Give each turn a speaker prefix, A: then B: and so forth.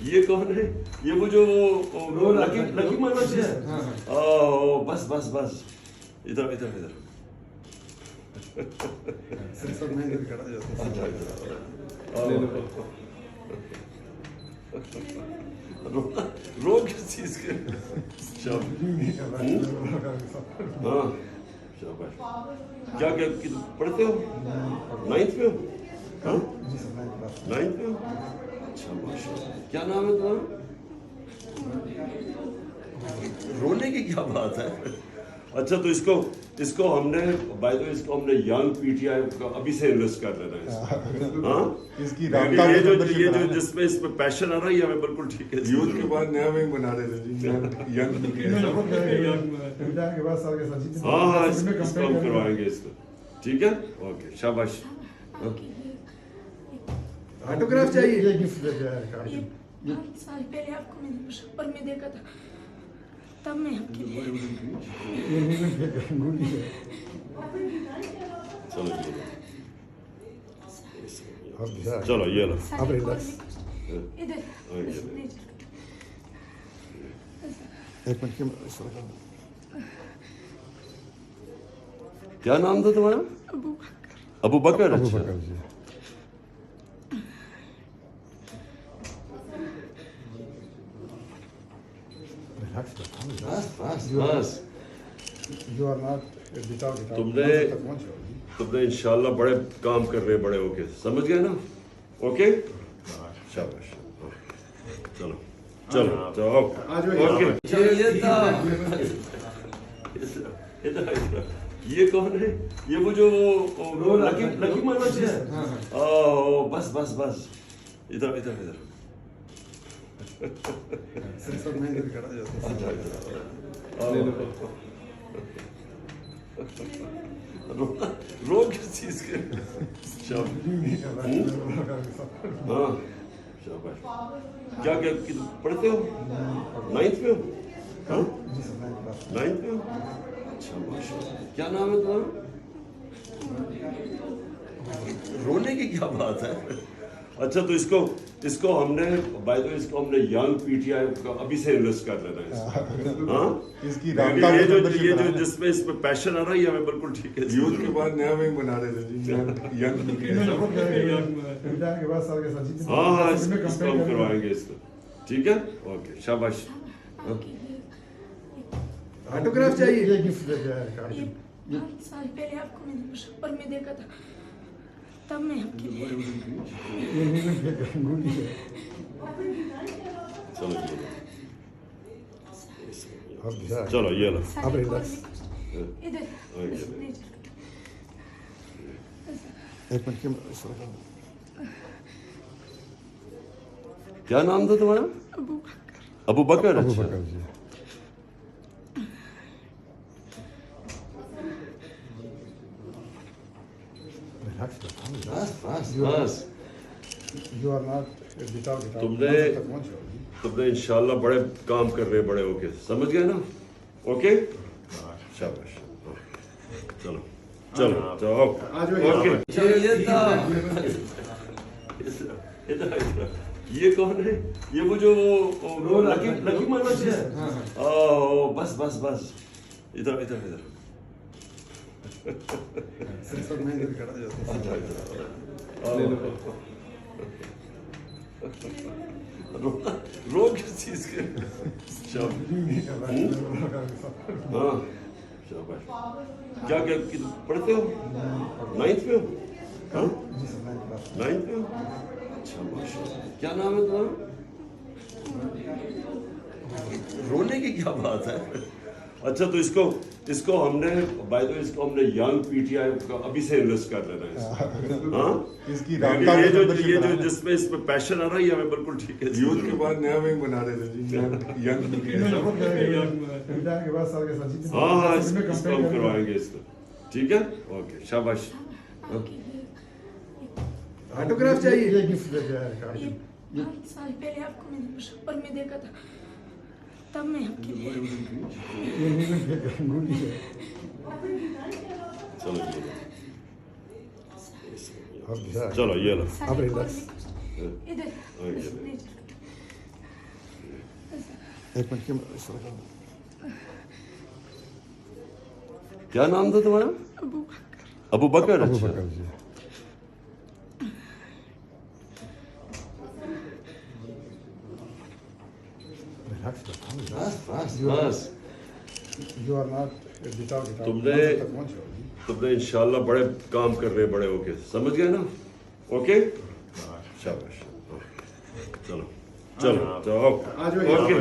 A: ये कौन है? ये वो जो लकी लकी मनोज है। ओह बस बस बस इधर इधर इधर। रो किस चीज के? हाँ शाबाश। क्या क्या पढ़ते हो? 9th में हो? हाँ 9th में हो? अच्छा माशाल्लाह। क्या नाम है तुम्हारा? रोने की क्या बात है? अच्छा तो इसको हमने बाय द वे इसको हमने यंग पीटीआई का अभी से इन्वेस्ट कर लेना है। हाँ
B: इसकी
A: ये जो जिसमें इसमें पैशन आ रहा है ये हमें बिल्कुल ठीक है।
B: यूथ के बाद नया विंग बना रहे थे जी यंग के बाद साल के साथ।
A: हाँ हाँ इसको हम करवाएंगे इसको। ठीक है ओके शाबाश।
B: ऑटोग्राफ चाहिए।
C: ये गिफ्ट दे दिया है कार्ड।
D: ये 5 साल पहले आपको मैंने मुशक्कर में देखा था, तब मैं आपके लिए
C: ये नहीं गंगूली है।
A: चलो
C: अब दिया।
A: चलो ये लो।
C: अब रिलैक्स।
D: इधर
C: एक मिनट के
A: क्या नाम था तुम्हारा? अबू बकर।
C: अबू
A: अच्छा
C: बकर जी। रिलैक्स
A: बस बस बस।
C: यू आर नॉट विदाउट
A: तुमने इंशाल्लाह बड़े काम करने बड़े होके समझ गए ना? ओके शाबाश। चलो चलो चलो ओके। ये कौन है? ये वो जो लकी मनोज है। ओह बस बस बस इधर इधर इधर। रो किस चीज के? हाँ शाबाश। क्या क्या पढ़ते हो? 9th में हो? हाँ 9th में हो? अच्छा माशाल्लाह। क्या नाम है तुम्हारा? रोने की क्या बात है? अच्छा तो इसको हमने बाय द वे इसको हमने यंग पीटीआई का अभी से इन्वेस्ट कर लेना है। हाँ
B: इसकी
A: ये जो जिसमें इसमें पैशन आ रहा है ये हमें बिल्कुल ठीक है।
B: यूथ के बाद नया विंग बना रहे थे जी यंग
C: के बाद साल के साथ।
A: हाँ हाँ इसको हम करवाएंगे इसको। ठीक है ओके शाबाश।
B: ऑटोग्राफ चाहिए।
C: ये गिफ्ट दे दिया है कार्ड।
D: ये 5 साल पहले आपको मैंने मुशक्कर में देखा था, तब मैं आपके लिए
C: ये नहीं गंगूली है।
A: चलो
C: अब दिया।
A: चलो ये लो।
C: अब रिलैक्स।
D: इधर
C: एक मिनट के
A: क्या नाम था तुम्हारा? अबू बकर।
C: अबू
A: अच्छा
C: बकर जी। रिलैक्स
A: बस बस बस।
C: यू आर नॉट विदाउट
A: तुमने इंशाल्लाह बड़े काम करने बड़े होके समझ गए ना? ओके शाबाश। चलो चलो चलो ओके। ये कौन है? ये वो जो लकी मनोज है। ओह बस बस बस इधर इधर इधर। रो किस चीज के? हाँ शाबाश। क्या क्या पढ़ते हो? 9th में हो? हाँ 9th में हो? अच्छा माशाल्लाह। क्या नाम है तुम्हारा? रोने की क्या बात है? अच्छा तो इसको हमने बाय द वे इसको हमने यंग पीटीआई का अभी से इन्वेस्ट कर लेना है। हाँ
B: इसकी
A: ये जो जिसमें इसमें पैशन आ रहा है ये हमें बिल्कुल ठीक है।
B: यूथ के बाद नया विंग बना रहे थे जी यंग
C: के बाद साल के साथ।
A: हाँ हाँ इसको हम करवाएंगे इसको। ठीक है ओके शाबाश।
B: ऑटोग्राफ चाहिए।
C: ये गिफ्ट दे दिया है कार्ड।
D: ये 5 साल पहले आपको मैंने मुशक्कर में देखा था, तब मैं आपके लिए
C: ये नहीं गंगूली है।
A: चलो
C: अब अब दिशा
A: चलो ये लो
D: सर,
C: अब
D: एक और
C: relax.
D: request. इधर
A: हाँ, ये ले।
D: नीचे।
C: एक मिनट के इस तरह
A: क्या नाम था तुम्हारा?
D: अबू
A: अबू बकर।
C: अबू
A: अच्छा
C: बकर जी रिलैक्स
A: बस बस
C: you are not without it
A: तुमने इंशाल्लाह बड़े काम करने बड़े होके, समझ गए ना? ओके शाबाश, चलो चलो चलो
B: आ जाओ यहाँ
A: ओके।